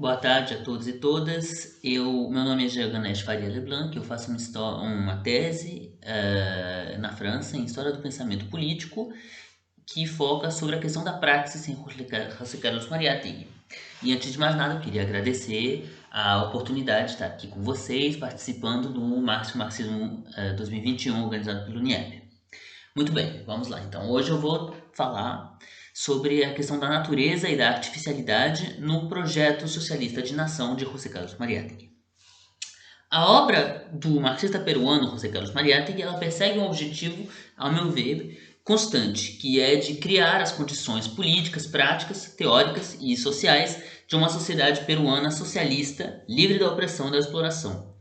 Boa tarde a todos e todas. Meu nome é Giaganesh Faria Leblanc, eu faço uma tese na França em História do Pensamento Político que foca sobre a questão da praxis em José Carlos Mariátegui. E antes de mais nada, eu queria agradecer a oportunidade de estar aqui com vocês, participando do Marxismo 2021, organizado pelo NIEP. Muito bem, vamos lá. Então, hoje eu vou falar sobre a questão da natureza e da artificialidade no projeto socialista de nação de José Carlos Mariátegui. A obra do marxista peruano José Carlos Mariátegui, ela persegue um objetivo, ao meu ver, constante, que é de criar as condições políticas, práticas, teóricas e sociais de uma sociedade peruana socialista, livre da opressão e da exploração.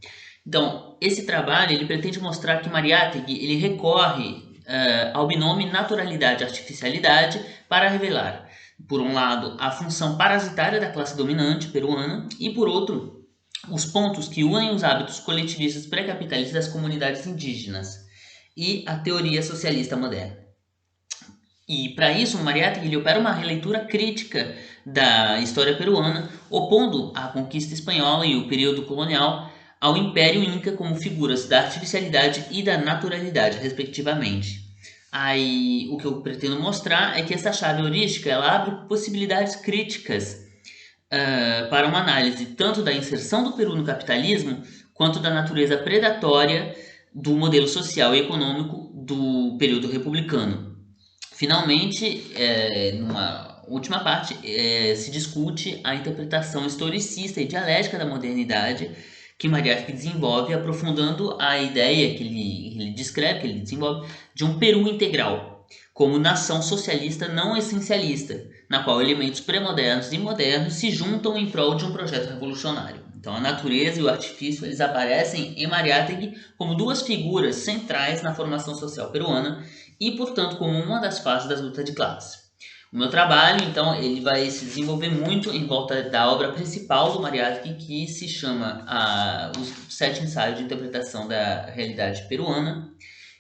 Então, esse trabalho ele pretende mostrar que Mariátegui ele recorre ao binômio naturalidade-artificialidade para revelar, por um lado, a função parasitária da classe dominante peruana e, por outro, os pontos que unem os hábitos coletivistas pré-capitalistas das comunidades indígenas e a teoria socialista moderna. E para isso, Mariátegui opera uma releitura crítica da história peruana, opondo a conquista espanhola e o período colonial ao Império Inca como figuras da artificialidade e da naturalidade, respectivamente. Aí, o que eu pretendo mostrar é que essa chave heurística ela abre possibilidades críticas para uma análise tanto da inserção do Peru no capitalismo quanto da natureza predatória do modelo social e econômico do período republicano. Finalmente, numa última parte, se discute a interpretação historicista e dialética da modernidade que Mariátegui desenvolve, aprofundando a ideia que ele descreve, que ele desenvolve, de um Peru integral, como nação socialista não essencialista, na qual elementos pré-modernos e modernos se juntam em prol de um projeto revolucionário. Então, a natureza e o artifício eles aparecem em Mariátegui como duas figuras centrais na formação social peruana e, portanto, como uma das fases das lutas de classes. O meu trabalho, então, ele vai se desenvolver muito em volta da obra principal do Mariátegui, que se chama Os Sete Ensaios de Interpretação da Realidade Peruana,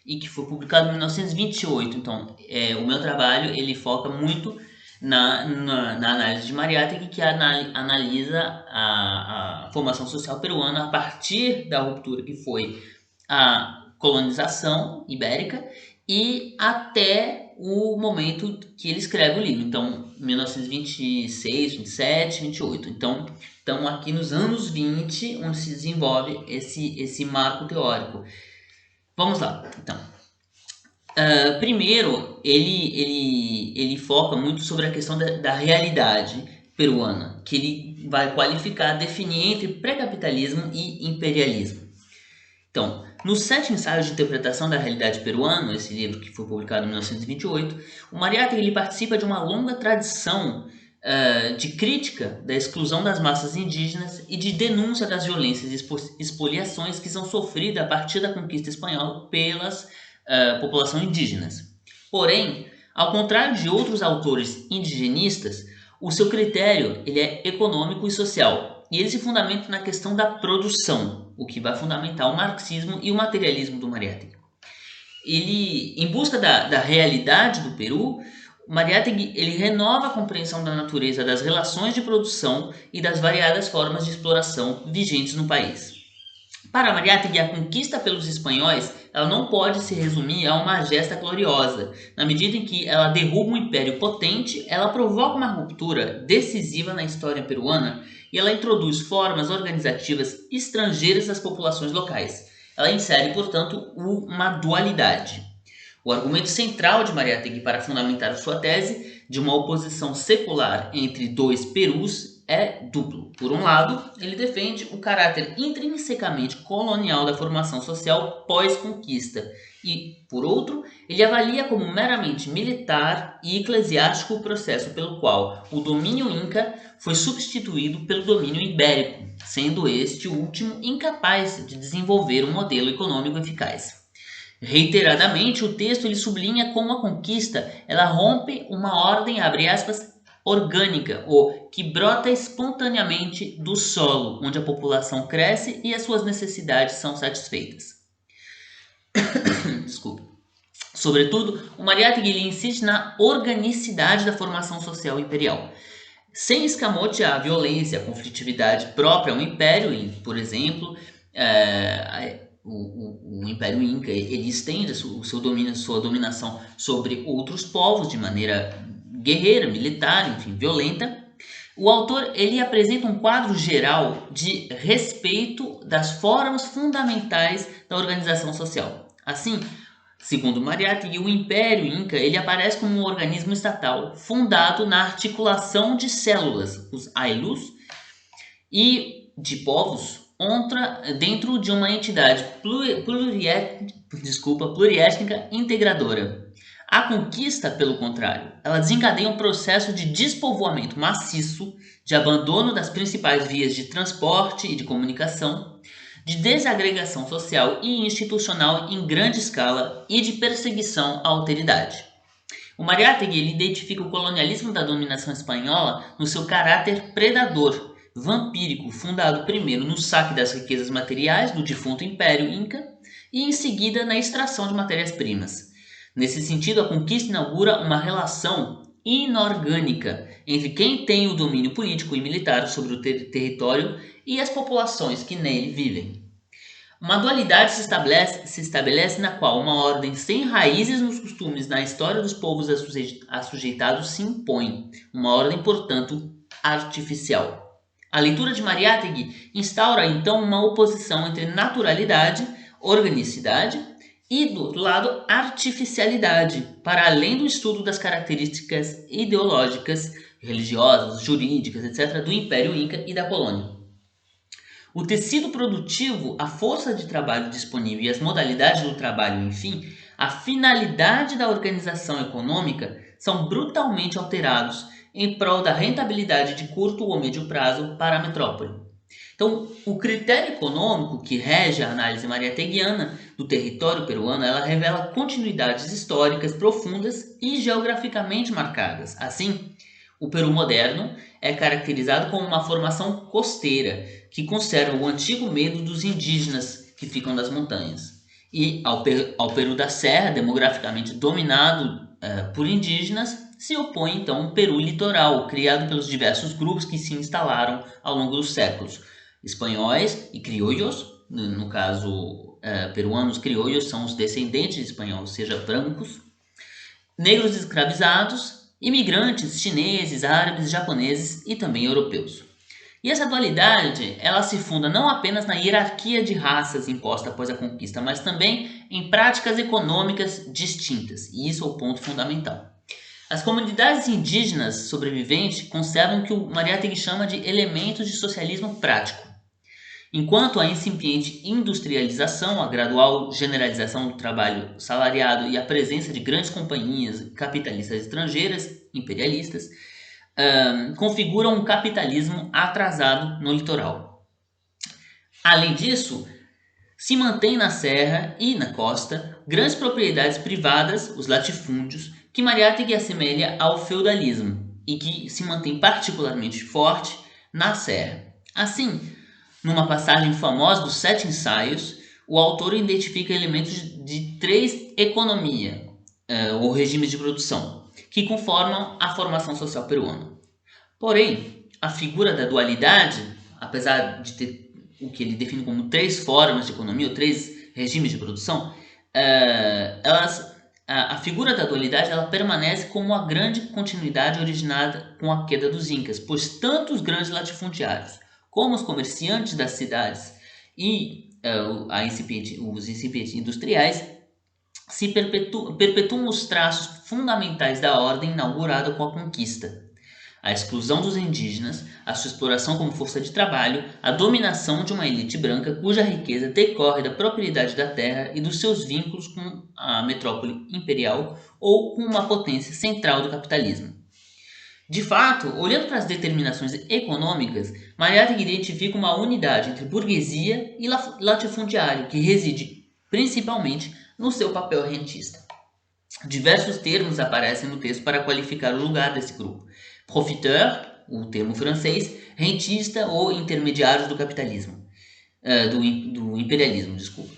e que foi publicado em 1928. Então, o meu trabalho ele foca muito na análise de Mariátegui, que analisa a formação social peruana a partir da ruptura que foi a colonização ibérica e até o momento que ele escreve o livro. Então, 1926, 27, 28. Então, estamos aqui nos anos 20, onde se desenvolve esse marco teórico. Vamos lá, então. Primeiro, ele foca muito sobre a questão da realidade peruana, que ele vai qualificar, definir entre pré-capitalismo e imperialismo. Então, nos Sete Ensaios de Interpretação da Realidade Peruana, esse livro que foi publicado em 1928, o Mariátegui ele participa de uma longa tradição de crítica da exclusão das massas indígenas e de denúncia das violências e expoliações que são sofridas a partir da conquista espanhola pelas populações indígenas. Porém, ao contrário de outros autores indigenistas, o seu critério ele é econômico e social, e ele se fundamenta na questão da produção, o que vai fundamentar o marxismo e o materialismo do Mariátegui. Ele, em busca da realidade do Peru, Mariátegui ele renova a compreensão da natureza das relações de produção e das variadas formas de exploração vigentes no país. Para Mariátegui, a conquista pelos espanhóis ela não pode se resumir a uma gesta gloriosa. Na medida em que ela derruba um império potente, ela provoca uma ruptura decisiva na história peruana e ela introduz formas organizativas estrangeiras às populações locais. Ela insere, portanto, uma dualidade. O argumento central de Mariátegui para fundamentar sua tese de uma oposição secular entre dois Perus é duplo. Por um lado, ele defende o caráter intrinsecamente colonial da formação social pós-conquista e, por outro, ele avalia como meramente militar e eclesiástico o processo pelo qual o domínio inca foi substituído pelo domínio ibérico, sendo este último incapaz de desenvolver um modelo econômico eficaz. Reiteradamente, o texto ele sublinha como a conquista ela rompe uma ordem, abre aspas, orgânica, ou que brota espontaneamente do solo, onde a população cresce e as suas necessidades são satisfeitas. Desculpe. Sobretudo, o Mariátegui insiste na organicidade da formação social imperial. sem escamotear a violência, a conflitividade própria ao império. E, por exemplo, o Império Inca ele estende o seu domínio, sua dominação sobre outros povos de maneira guerreira, militar, enfim, violenta. O autor ele apresenta um quadro geral de respeito das formas fundamentais da organização social. Assim, segundo Mariátegui, o Império Inca ele aparece como um organismo estatal fundado na articulação de células, os aylus, e de povos dentro de uma entidade pluriétnica integradora. A conquista, pelo contrário, ela desencadeia um processo de despovoamento maciço, de abandono das principais vias de transporte e de comunicação, de desagregação social e institucional em grande escala e de perseguição à alteridade. O Mariátegui ele identifica o colonialismo da dominação espanhola no seu caráter predador, vampírico, fundado primeiro no saque das riquezas materiais do defunto Império Inca e em seguida na extração de matérias-primas. Nesse sentido, a conquista inaugura uma relação inorgânica entre quem tem o domínio político e militar sobre o território e as populações que nele vivem. Uma dualidade se estabelece na qual uma ordem sem raízes nos costumes na história dos povos assujeitados se impõe, uma ordem, portanto, artificial. A leitura de Mariátegui instaura então uma oposição entre naturalidade, organicidade e, do outro lado, artificialidade, para além do estudo das características ideológicas, religiosas, jurídicas, etc., do Império Inca e da colônia. O tecido produtivo, a força de trabalho disponível e as modalidades do trabalho, enfim, a finalidade da organização econômica são brutalmente alterados em prol da rentabilidade de curto ou médio prazo para a metrópole. Então, o critério econômico que rege a análise mariáteguiana do território peruano, ela revela continuidades históricas profundas e geograficamente marcadas. Assim, o Peru moderno é caracterizado como uma formação costeira, que conserva o antigo medo dos indígenas que ficam das montanhas. E ao Peru da Serra, demograficamente dominado por indígenas, se opõe então o Peru litoral, criado pelos diversos grupos que se instalaram ao longo dos séculos. Espanhóis e criollos, no caso peruanos, criollos são os descendentes de espanhóis, ou seja, brancos, negros escravizados, imigrantes chineses, árabes, japoneses e também europeus. E essa dualidade, ela se funda não apenas na hierarquia de raças imposta após a conquista, mas também em práticas econômicas distintas, e isso é o ponto fundamental. As comunidades indígenas sobreviventes conservam o que o Mariátegui chama de elementos de socialismo prático. Enquanto a incipiente industrialização, a gradual generalização do trabalho salariado e a presença de grandes companhias capitalistas estrangeiras, imperialistas, configuram um capitalismo atrasado no litoral. Além disso, se mantém na serra e na costa grandes propriedades privadas, os latifúndios, que Mariátegui assemelha ao feudalismo e que se mantém particularmente forte na serra. Assim, numa passagem famosa dos Sete Ensaios, o autor identifica elementos de três economias, ou regimes de produção, que conformam a formação social peruana. Porém, a figura da dualidade, apesar de ter o que ele define como três formas de economia, ou três regimes de produção, a figura da dualidade ela permanece como a grande continuidade originada com a queda dos Incas, pois tanto os grandes latifundiários como os comerciantes das cidades e os incipientes industriais se perpetuam os traços fundamentais da ordem inaugurada com a conquista. A exclusão dos indígenas, a sua exploração como força de trabalho, a dominação de uma elite branca cuja riqueza decorre da propriedade da terra e dos seus vínculos com a metrópole imperial ou com uma potência central do capitalismo. De fato, olhando para as determinações econômicas, Mariátegui identifica uma unidade entre burguesia e latifundiário que reside principalmente no seu papel rentista. Diversos termos aparecem no texto para qualificar o lugar desse grupo. Profiteur, o termo francês, rentista ou intermediários do capitalismo, do imperialismo, desculpa.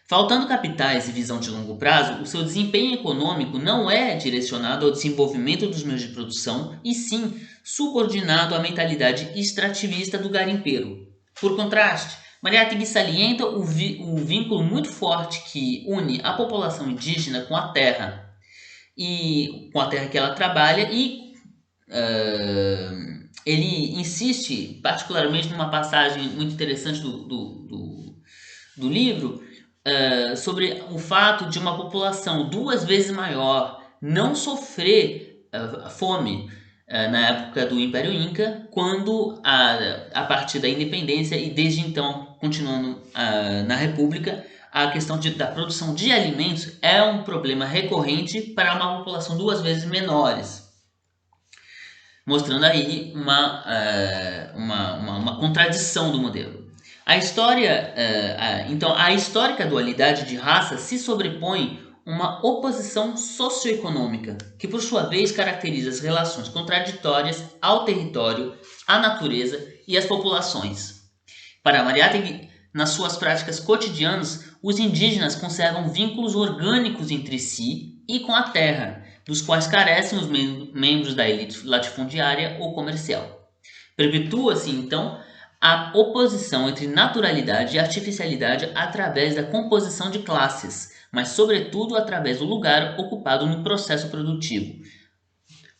Faltando capitais e visão de longo prazo, o seu desempenho econômico não é direcionado ao desenvolvimento dos meios de produção, e sim subordinado à mentalidade extrativista do garimpeiro. Por contraste, Mariátegui salienta o vínculo muito forte que une a população indígena com a terra, e com a terra que ela trabalha, e ele insiste particularmente numa passagem muito interessante do livro, sobre o fato de uma população 2 vezes maior não sofrer fome na época do Império Inca, quando a partir da independência e desde então continuando na República, a questão da produção de alimentos é um problema recorrente para uma população 2 vezes menores, mostrando aí uma contradição do modelo. Então, a histórica dualidade de raça se sobrepõe uma oposição socioeconômica, que por sua vez caracteriza as relações contraditórias ao território, à natureza e às populações. Para Mariátegui, nas suas práticas cotidianas, os indígenas conservam vínculos orgânicos entre si e com a terra, dos quais carecem os membros da elite latifundiária ou comercial. Perpetua-se, então, a oposição entre naturalidade e artificialidade através da composição de classes, mas sobretudo através do lugar ocupado no processo produtivo.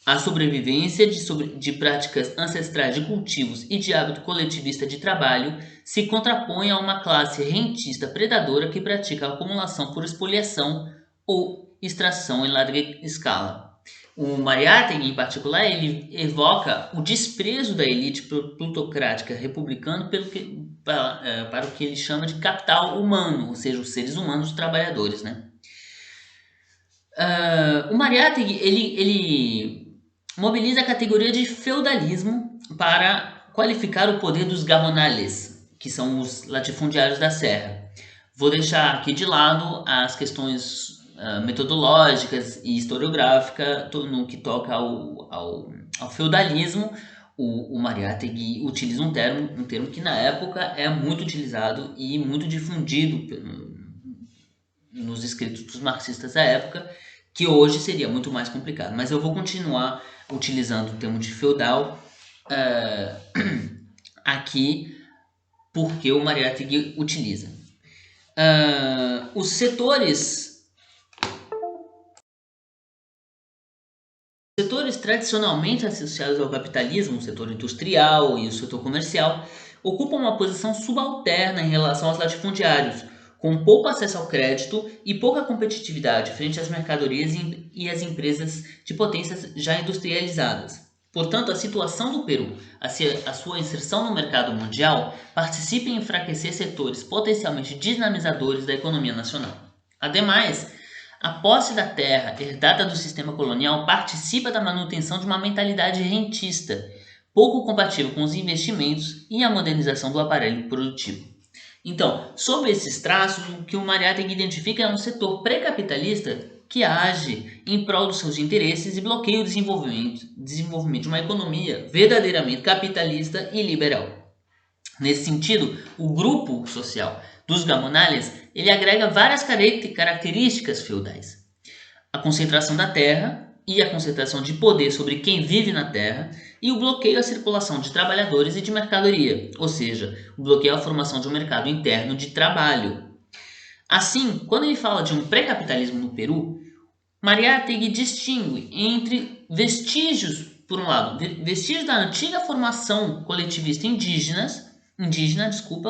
A sobrevivência de práticas ancestrais de cultivos e de hábito coletivista de trabalho se contrapõe a uma classe rentista predadora que pratica a acumulação por espoliação ou extração em larga escala. O Mariátegui, em particular, ele evoca o desprezo da elite plutocrática republicana para o que ele chama de capital humano, ou seja, os seres humanos, os trabalhadores, né? O Mariátegui, ele mobiliza a categoria de feudalismo para qualificar o poder dos gamonales, que são os latifundiários da serra. Vou deixar aqui de lado as questões metodológicas e historiográficas no que toca ao feudalismo. O Mariátegui utiliza um termo que na época é muito utilizado e muito difundido nos escritos dos marxistas da época, que hoje seria muito mais complicado. Mas eu vou continuar utilizando o termo de feudal aqui, porque o Mariátegui utiliza. Os setores tradicionalmente associados ao capitalismo, o setor industrial e o setor comercial, ocupam uma posição subalterna em relação aos latifundiários, com pouco acesso ao crédito e pouca competitividade frente às mercadorias e às empresas de potências já industrializadas. Portanto, a situação do Peru, a sua inserção no mercado mundial, participa em enfraquecer setores potencialmente dinamizadores da economia nacional. Ademais, a posse da terra herdada do sistema colonial participa da manutenção de uma mentalidade rentista, pouco compatível com os investimentos e a modernização do aparelho produtivo. Então, sobre esses traços, o que o Mariátegui identifica é um setor pré-capitalista que age em prol dos seus interesses e bloqueia o desenvolvimento de uma economia verdadeiramente capitalista e liberal. Nesse sentido, o grupo social dos gamonales, ele agrega várias características feudais. A concentração da terra e a concentração de poder sobre quem vive na terra, e o bloqueio à circulação de trabalhadores e de mercadoria, ou seja, o bloqueio à formação de um mercado interno de trabalho. Assim, quando ele fala de um pré-capitalismo no Peru, Mariátegui distingue entre vestígios, por um lado, vestígios da antiga formação coletivista indígena,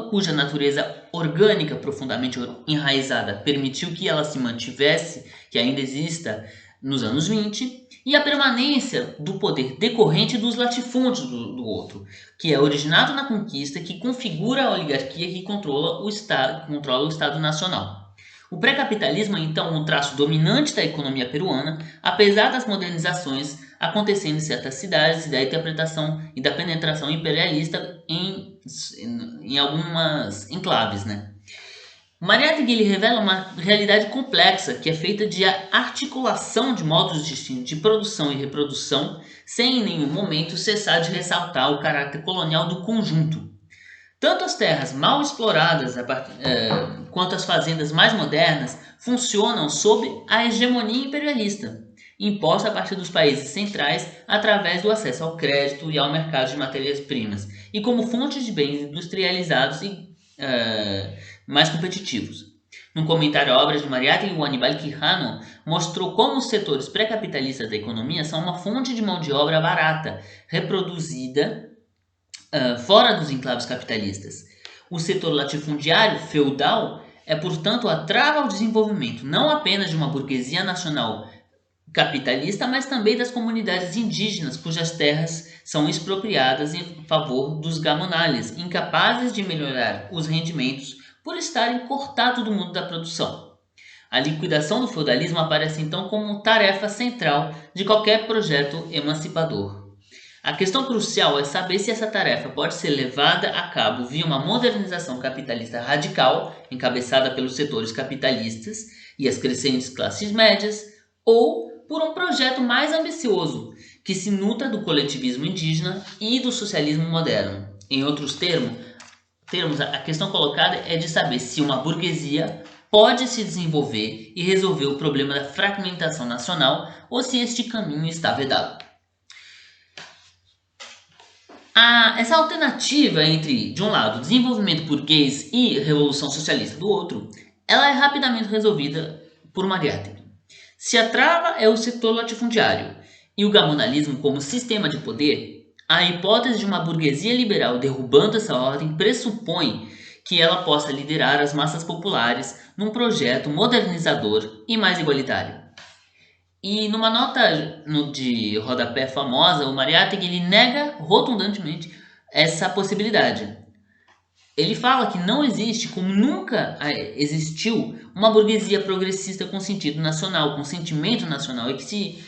cuja natureza orgânica profundamente enraizada permitiu que ela se mantivesse, que ainda exista nos anos 20, e a permanência do poder decorrente dos latifúndios do outro, que é originado na conquista, que configura a oligarquia que controla o Estado Nacional. O pré-capitalismo é então um traço dominante da economia peruana, apesar das modernizações acontecendo em certas cidades e da interpretação e da penetração imperialista em algumas enclaves, né? Mariátegui revela uma realidade complexa que é feita de articulação de modos distintos de produção e reprodução, sem em nenhum momento cessar de ressaltar o caráter colonial do conjunto. Tanto as terras mal exploradas quanto as fazendas mais modernas funcionam sob a hegemonia imperialista, imposta a partir dos países centrais através do acesso ao crédito e ao mercado de matérias-primas, e como fontes de bens industrializados e mais competitivos. Num comentário à obra de Mariátegui, o Aníbal Quijano mostrou como os setores pré-capitalistas da economia são uma fonte de mão de obra barata, reproduzida fora dos enclaves capitalistas. O setor latifundiário feudal é, portanto, a trava ao desenvolvimento não apenas de uma burguesia nacional capitalista, mas também das comunidades indígenas cujas terras são expropriadas em favor dos gamonales, incapazes de melhorar os rendimentos por estarem cortados do mundo da produção. A liquidação do feudalismo aparece então como tarefa central de qualquer projeto emancipador. A questão crucial é saber se essa tarefa pode ser levada a cabo via uma modernização capitalista radical, encabeçada pelos setores capitalistas e as crescentes classes médias, ou por um projeto mais ambicioso, que se nutra do coletivismo indígena e do socialismo moderno. Em outros termos, a questão colocada é de saber se uma burguesia pode se desenvolver e resolver o problema da fragmentação nacional ou se este caminho está vedado. Essa alternativa entre, de um lado, desenvolvimento burguês e revolução socialista do outro, ela é rapidamente resolvida por Mariátegui. Se a trava é o setor latifundiário e o gamonalismo como sistema de poder, a hipótese de uma burguesia liberal derrubando essa ordem pressupõe que ela possa liderar as massas populares num projeto modernizador e mais igualitário. E numa nota de rodapé famosa, o Mariátegui ele nega rotundantemente essa possibilidade. Ele fala que não existe, como nunca existiu, uma burguesia progressista com sentido nacional, com sentimento nacional e que se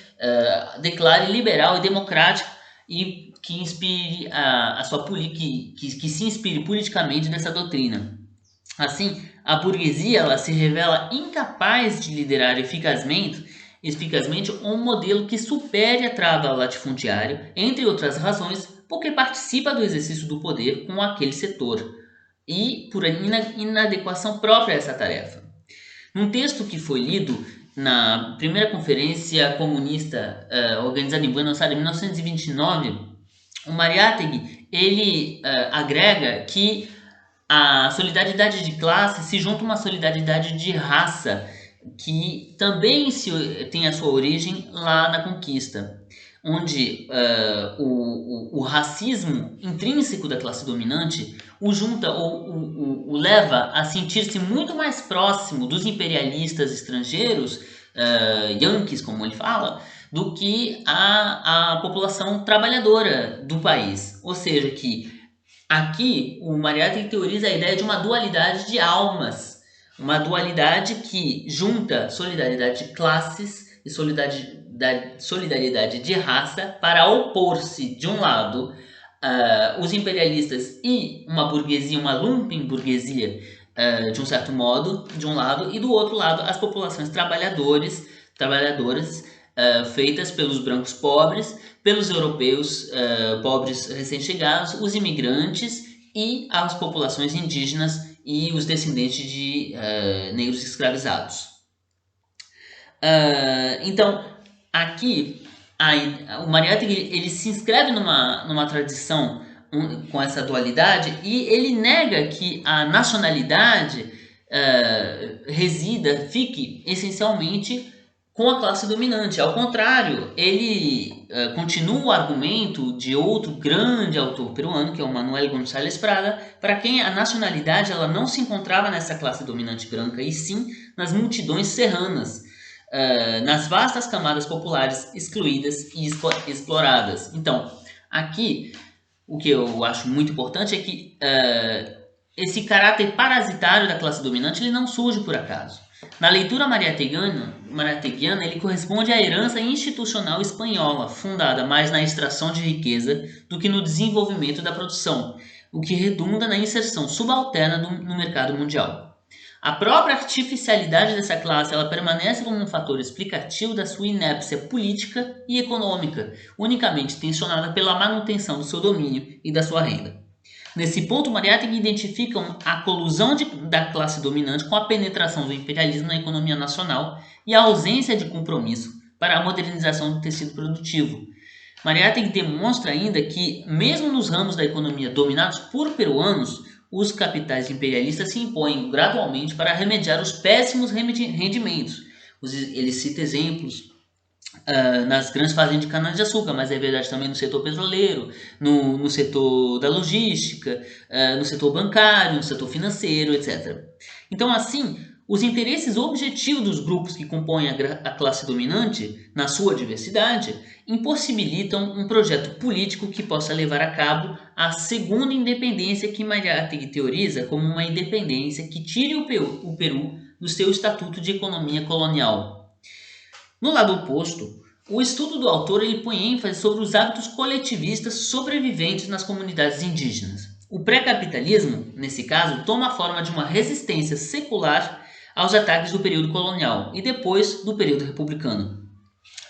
declare liberal e democrática e que inspire que se inspire politicamente nessa doutrina. Assim, a burguesia ela se revela incapaz de liderar eficazmente um modelo que supere a trava latifundiária, entre outras razões, porque participa do exercício do poder com aquele setor e por inadequação própria a essa tarefa. Num texto que foi lido na primeira conferência comunista organizada em Buenos Aires em 1929, o Mariátegui ele agrega que a solidariedade de classe se junta a uma solidariedade de raça que também tem a sua origem lá na conquista, onde o racismo intrínseco da classe dominante o junta ou o leva a sentir-se muito mais próximo dos imperialistas estrangeiros, yankees, como ele fala, do que a população trabalhadora do país. Ou seja, que aqui o Mariátegui teoriza a ideia de uma dualidade de almas, uma dualidade que junta solidariedade de classes e solidariedade de raça para opor-se, de um lado, os imperialistas e uma burguesia, uma lumpenburguesia, de um certo modo, de um lado, e do outro lado, as populações trabalhadoras, feitas pelos brancos pobres, pelos europeus pobres recém-chegados, os imigrantes e as populações indígenas e os descendentes de negros escravizados. Então, aqui, o Mariátegui ele se inscreve numa tradição com essa dualidade e ele nega que a nacionalidade fique essencialmente com a classe dominante. Ao contrário, ele continua o argumento de outro grande autor peruano, que é o Manuel González Prada, para quem a nacionalidade ela não se encontrava nessa classe dominante branca, e sim nas multidões serranas, nas vastas camadas populares excluídas e exploradas. Então, aqui, o que eu acho muito importante é que esse caráter parasitário da classe dominante ele não surge por acaso. Na leitura mariáteguiana, ele corresponde à herança institucional espanhola, fundada mais na extração de riqueza do que no desenvolvimento da produção, o que redunda na inserção subalterna no mercado mundial. A própria artificialidade dessa classe ela permanece como um fator explicativo da sua inépcia política e econômica, unicamente tensionada pela manutenção do seu domínio e da sua renda. Nesse ponto, Mariátegui identifica a colusão da classe dominante com a penetração do imperialismo na economia nacional e a ausência de compromisso para a modernização do tecido produtivo. Mariátegui demonstra ainda que, mesmo nos ramos da economia dominados por peruanos, os capitais imperialistas se impõem gradualmente para remediar os péssimos rendimentos. Ele cita exemplos nas grandes fazendas de cana-de-açúcar, mas é verdade também no setor petroleiro, no setor da logística, no setor bancário, no setor financeiro, etc. Então, assim, os interesses objetivos dos grupos que compõem a classe dominante, na sua diversidade, impossibilitam um projeto político que possa levar a cabo a segunda independência que Mariátegui teoriza como uma independência que tire o Peru do seu estatuto de economia colonial. No lado oposto, o estudo do autor ele põe ênfase sobre os hábitos coletivistas sobreviventes nas comunidades indígenas. O pré-capitalismo, nesse caso, toma a forma de uma resistência secular aos ataques do período colonial e depois do período republicano.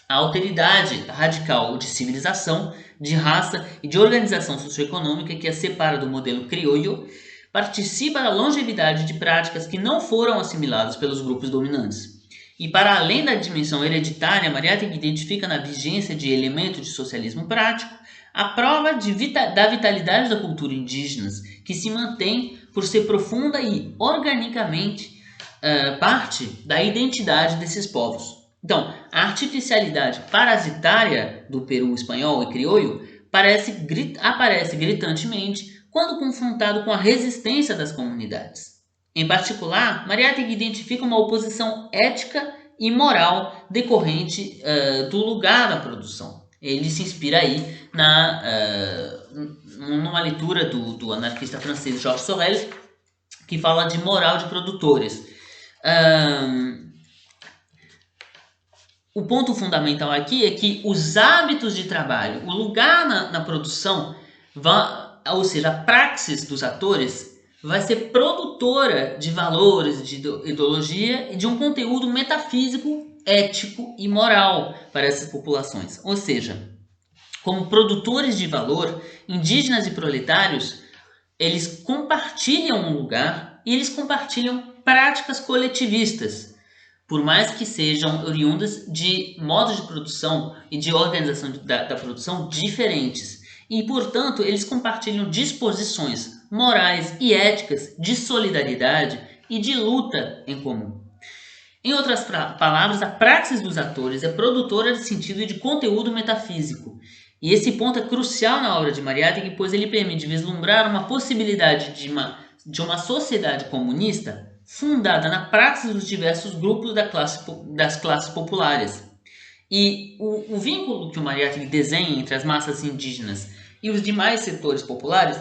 A alteridade radical de civilização, de raça e de organização socioeconômica que a separa do modelo criollo participa da longevidade de práticas que não foram assimiladas pelos grupos dominantes. E para além da dimensão hereditária, Mariátegui identifica na vigência de elementos de socialismo prático a prova da vitalidade da cultura indígena, que se mantém por ser profunda e organicamente parte da identidade desses povos. Então, a artificialidade parasitária do Peru espanhol e crioulo aparece gritantemente quando confrontado com a resistência das comunidades. Em particular, Mariátegui identifica uma oposição ética e moral decorrente do lugar da produção. Ele se inspira aí numa leitura do anarquista francês Georges Sorel, que fala de moral de produtores. O ponto fundamental aqui é que os hábitos de trabalho, o lugar na produção, ou seja, a praxis dos atores, vai ser produtora de valores, de ideologia e de um conteúdo metafísico, ético e moral para essas populações. Ou seja, como produtores de valor, indígenas e proletários, eles compartilham um lugar e eles compartilham práticas coletivistas, por mais que sejam oriundas de modos de produção e de organização da produção diferentes. E, portanto, eles compartilham disposições morais e éticas de solidariedade e de luta em comum. Em outras palavras, a praxis dos atores é produtora de sentido e de conteúdo metafísico. E esse ponto é crucial na obra de Mariátegui, pois ele permite vislumbrar uma possibilidade de uma sociedade comunista fundada na praxis dos diversos grupos das classes populares. E o vínculo que o Mariátegui desenha entre as massas indígenas e os demais setores populares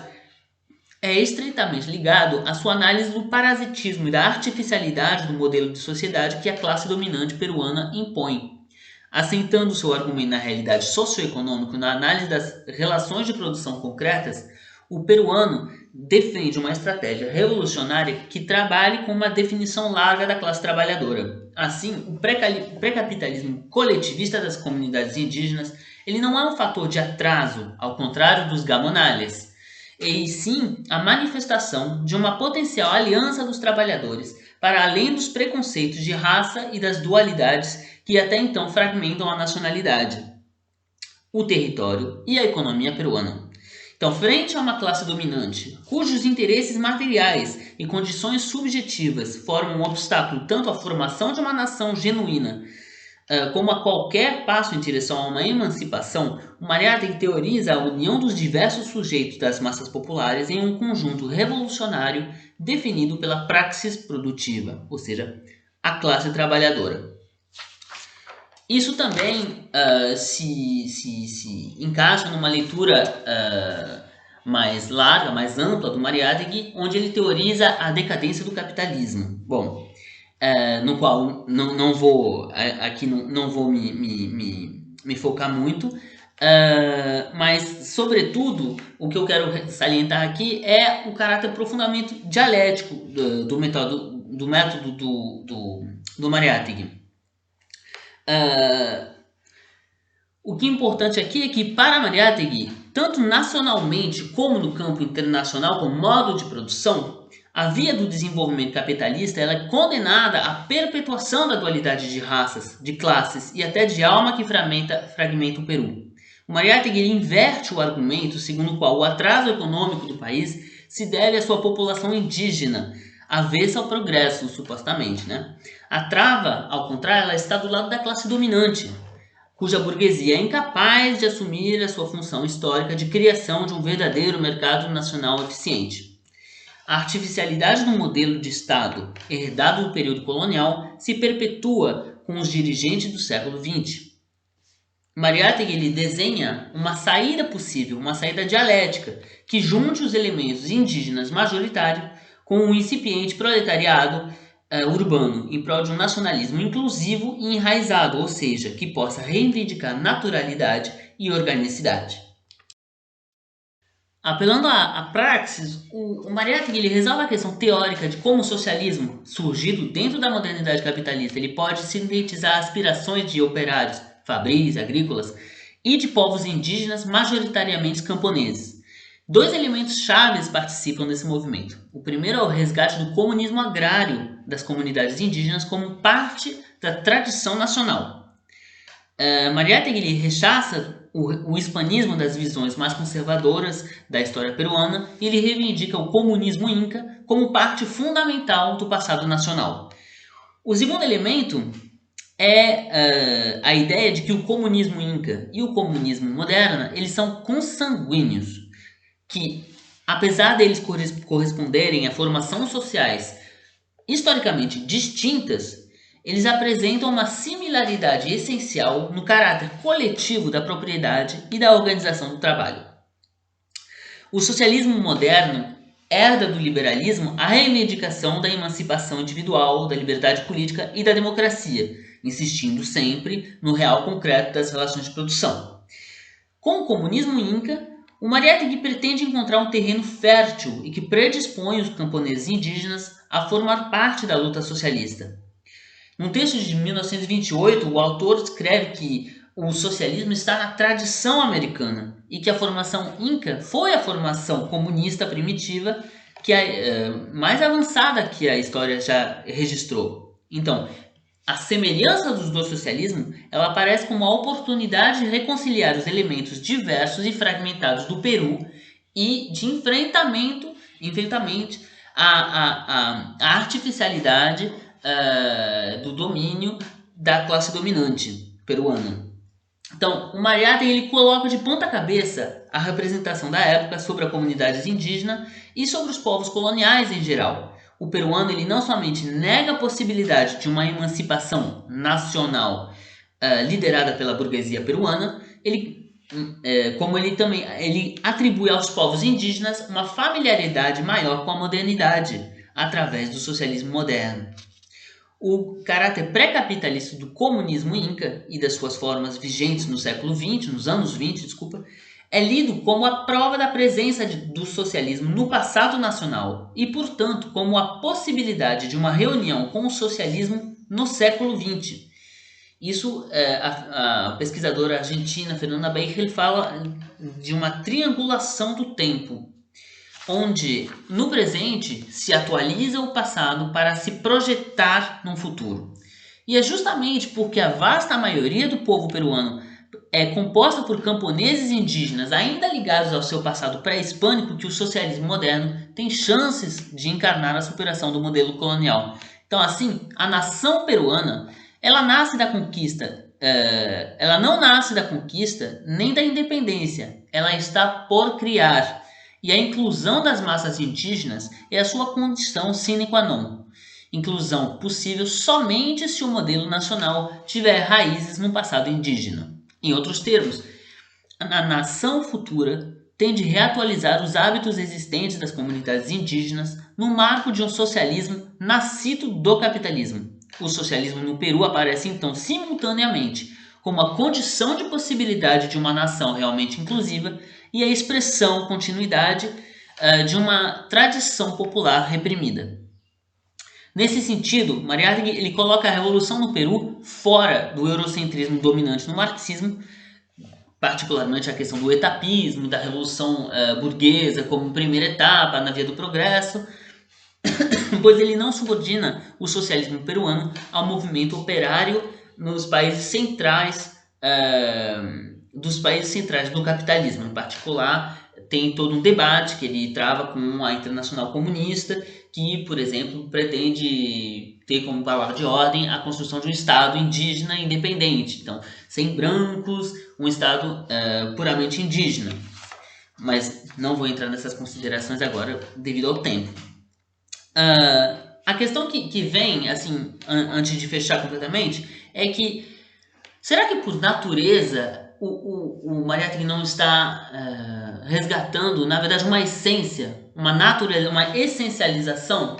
é estreitamente ligado à sua análise do parasitismo e da artificialidade do modelo de sociedade que a classe dominante peruana impõe. Assentando seu argumento na realidade socioeconômica e na análise das relações de produção concretas, o peruano defende uma estratégia revolucionária que trabalhe com uma definição larga da classe trabalhadora. Assim, o pré-capitalismo coletivista das comunidades indígenas ele não é um fator de atraso, ao contrário dos gamonales, e sim a manifestação de uma potencial aliança dos trabalhadores para além dos preconceitos de raça e das dualidades que até então fragmentam a nacionalidade, o território e a economia peruana. Então, frente a uma classe dominante, cujos interesses materiais e condições subjetivas formam um obstáculo tanto à formação de uma nação genuína como a qualquer passo em direção a uma emancipação, o Mariátegui teoriza a união dos diversos sujeitos das massas populares em um conjunto revolucionário definido pela praxis produtiva, ou seja, a classe trabalhadora. Isso também se encaixa numa leitura mais larga, mais ampla do Mariátegui, onde ele teoriza a decadência do capitalismo. Bom, no qual não vou me focar muito, mas sobretudo o que eu quero salientar aqui é o caráter profundamente dialético do método do Mariátegui. O que é importante aqui é que para Mariátegui tanto nacionalmente como no campo internacional como modo de produção, a via do desenvolvimento capitalista ela é condenada à perpetuação da dualidade de raças, de classes e até de alma que fragmenta o Peru. O Mariátegui ele inverte o argumento segundo o qual o atraso econômico do país se deve à sua população indígena, avessa ao progresso, supostamente, né? A trava, ao contrário, ela está do lado da classe dominante, cuja burguesia é incapaz de assumir a sua função histórica de criação de um verdadeiro mercado nacional eficiente. A artificialidade do modelo de Estado herdado do período colonial se perpetua com os dirigentes do século XX. Mariátegui ele desenha uma saída possível, uma saída dialética, que junte os elementos indígenas majoritários com um incipiente proletariado urbano, em prol de um nacionalismo inclusivo e enraizado, ou seja, que possa reivindicar naturalidade e organicidade. Apelando à praxis, o Mariátegui ele resolve a questão teórica de como o socialismo, surgido dentro da modernidade capitalista, ele pode sintetizar aspirações de operários, fabris, agrícolas e de povos indígenas majoritariamente camponeses. Dois elementos chaves participam desse movimento. O primeiro é o resgate do comunismo agrário das comunidades indígenas como parte da tradição nacional. Mariátegui rechaça o hispanismo das visões mais conservadoras da história peruana e ele reivindica o comunismo inca como parte fundamental do passado nacional. O segundo elemento é a ideia de que o comunismo inca e o comunismo moderno eles são consanguíneos, que apesar deles corresponderem a formações sociais historicamente distintas, eles apresentam uma similaridade essencial no caráter coletivo da propriedade e da organização do trabalho. O socialismo moderno herda do liberalismo a reivindicação da emancipação individual, da liberdade política e da democracia, insistindo sempre no real concreto das relações de produção. Com o comunismo inca, o Mariátegui pretende encontrar um terreno fértil e que predispõe os camponeses indígenas a formar parte da luta socialista. Num texto de 1928, o autor escreve que o socialismo está na tradição americana e que a formação inca foi a formação comunista primitiva que é mais avançada que a história já registrou. Então, a semelhança dos dois socialismos ela aparece como a oportunidade de reconciliar os elementos diversos e fragmentados do Peru e de enfrentamento à artificialidade do domínio da classe dominante peruana. Então, o Mariátegui ele coloca de ponta cabeça a representação da época sobre a comunidade indígena e sobre os povos coloniais em geral. O peruano ele não somente nega a possibilidade de uma emancipação nacional liderada pela burguesia peruana, como ele também atribui aos povos indígenas uma familiaridade maior com a modernidade através do socialismo moderno. O caráter pré-capitalista do comunismo inca e das suas formas vigentes no século XX, nos anos 20, é lido como a prova da presença do socialismo no passado nacional e, portanto, como a possibilidade de uma reunião com o socialismo no século XX. Isso, a pesquisadora argentina Fernanda Baker fala de uma triangulação do tempo, onde no presente se atualiza o passado para se projetar no futuro. E é justamente porque a vasta maioria do povo peruano é composta por camponeses indígenas ainda ligados ao seu passado pré-hispânico que o socialismo moderno tem chances de encarnar a superação do modelo colonial. Então, assim, a nação peruana ela nasce da conquista, ela não nasce da conquista nem da independência, ela está por criar. E a inclusão das massas indígenas é a sua condição sine qua non. Inclusão possível somente se o modelo nacional tiver raízes no passado indígena. Em outros termos, a nação futura tem de reatualizar os hábitos existentes das comunidades indígenas no marco de um socialismo nascido do capitalismo. O socialismo no Peru aparece então simultaneamente como a condição de possibilidade de uma nação realmente inclusiva e a expressão, continuidade de uma tradição popular reprimida. Nesse sentido, Mariátegui ele coloca a revolução no Peru fora do eurocentrismo dominante no marxismo particularmente a questão do etapismo, da revolução burguesa como primeira etapa na via do progresso, pois ele não subordina o socialismo peruano ao movimento operário nos países centrais dos países centrais do capitalismo. Em particular, tem todo um debate que ele trava com a Internacional Comunista, que, por exemplo, pretende ter como palavra de ordem a construção de um Estado indígena independente. Então, sem brancos, um Estado puramente indígena. Mas não vou entrar nessas considerações agora, devido ao tempo. A questão que vem, assim, antes de fechar completamente, é que será que por natureza o Mariátegui não está resgatando, na verdade, uma essência, uma natureza, uma essencialização?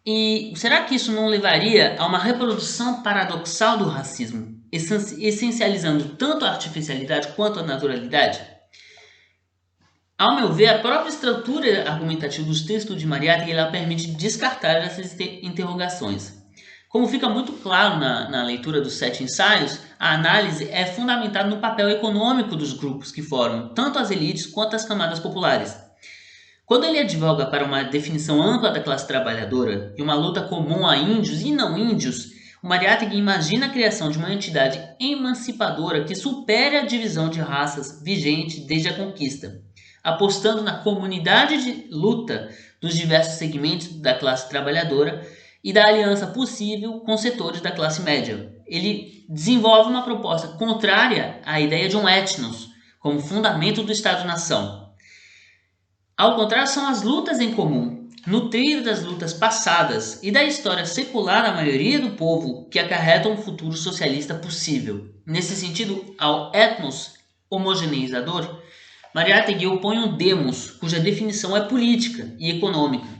E será que isso não levaria a uma reprodução paradoxal do racismo, essencializando tanto a artificialidade quanto a naturalidade? Ao meu ver, a própria estrutura argumentativa dos textos de Mariátegui ela permite descartar essas interrogações. Como fica muito claro na leitura dos 7 ensaios, a análise é fundamentada no papel econômico dos grupos que formam tanto as elites quanto as camadas populares. Quando ele advoga para uma definição ampla da classe trabalhadora e uma luta comum a índios e não índios, o Mariátegui imagina a criação de uma entidade emancipadora que supere a divisão de raças vigente desde a conquista, apostando na comunidade de luta dos diversos segmentos da classe trabalhadora e da aliança possível com setores da classe média. Ele desenvolve uma proposta contrária à ideia de um etnos como fundamento do Estado-nação. Ao contrário, são as lutas em comum, nutridas das lutas passadas e da história secular da maioria do povo que acarretam um futuro socialista possível. Nesse sentido, ao etnos homogeneizador, Mariátegui opõe um demos, cuja definição é política e econômica.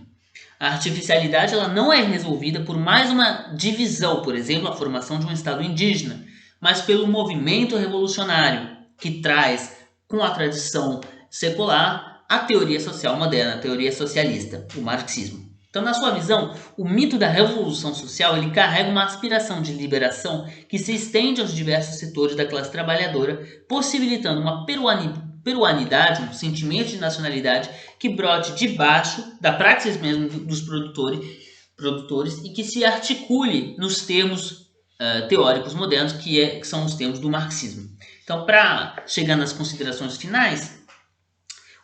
A artificialidade ela não é resolvida por mais uma divisão, por exemplo, a formação de um Estado indígena, mas pelo movimento revolucionário, que traz, com a tradição secular, a teoria social moderna, a teoria socialista, o marxismo. Então, na sua visão, o mito da revolução social ele carrega uma aspiração de liberação que se estende aos diversos setores da classe trabalhadora, possibilitando uma peruanidade, um sentimento de nacionalidade que brote de baixo da praxis mesmo dos produtores e que se articule nos termos teóricos modernos que são os termos do marxismo. Então, para chegar nas considerações finais,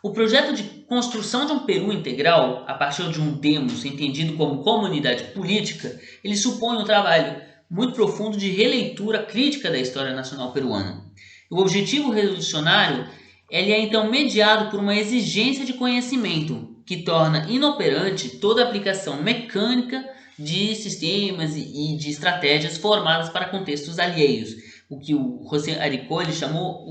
o projeto de construção de um Peru integral, a partir de um demos entendido como comunidade política, ele supõe um trabalho muito profundo de releitura crítica da história nacional peruana. O objetivo revolucionário ele é então mediado por uma exigência de conhecimento que torna inoperante toda aplicação mecânica de sistemas e de estratégias formadas para contextos alheios, o que o José Aricó chamou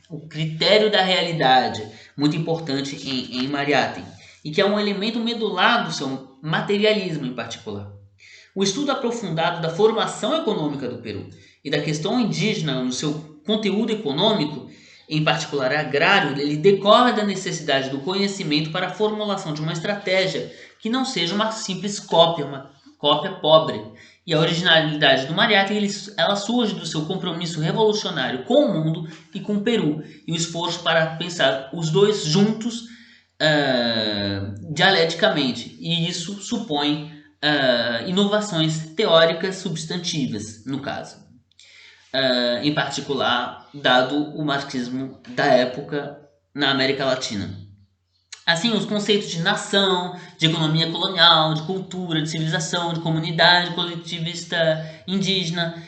o critério da realidade, muito importante em Mariátegui, e que é um elemento medular do seu materialismo em particular. O estudo aprofundado da formação econômica do Peru e da questão indígena no seu conteúdo econômico, em particular agrário, ele decorre da necessidade do conhecimento para a formulação de uma estratégia que não seja uma simples cópia, uma cópia pobre. E a originalidade do Mariátegui ela surge do seu compromisso revolucionário com o mundo e com o Peru, e o esforço para pensar os dois juntos dialeticamente. E isso supõe inovações teóricas substantivas, no caso. Em particular, dado o marxismo da época na América Latina. Assim, os conceitos de nação, de economia colonial, de cultura, de civilização, de comunidade coletivista indígena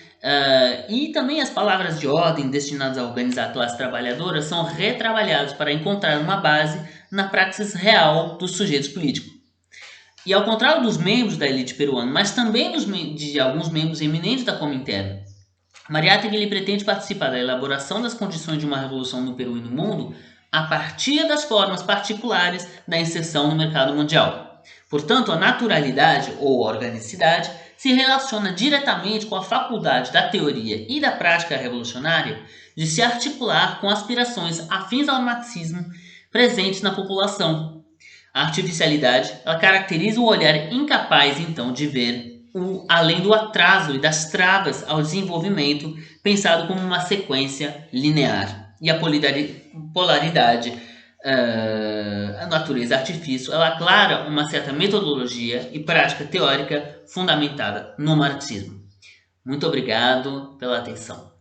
e também as palavras de ordem destinadas a organizar a classe trabalhadora são retrabalhados para encontrar uma base na praxis real dos sujeitos políticos. E ao contrário dos membros da elite peruana, mas também de alguns membros eminentes da Comintern, Mariátegui ele pretende participar da elaboração das condições de uma revolução no Peru e no mundo a partir das formas particulares da inserção no mercado mundial. Portanto, a naturalidade ou organicidade se relaciona diretamente com a faculdade da teoria e da prática revolucionária de se articular com aspirações afins ao marxismo presentes na população. A artificialidade ela caracteriza o olhar incapaz, então, de ver além do atraso e das travas ao desenvolvimento pensado como uma sequência linear. E a polaridade, a natureza artifício, ela aclara uma certa metodologia e prática teórica fundamentada no marxismo. Muito obrigado pela atenção.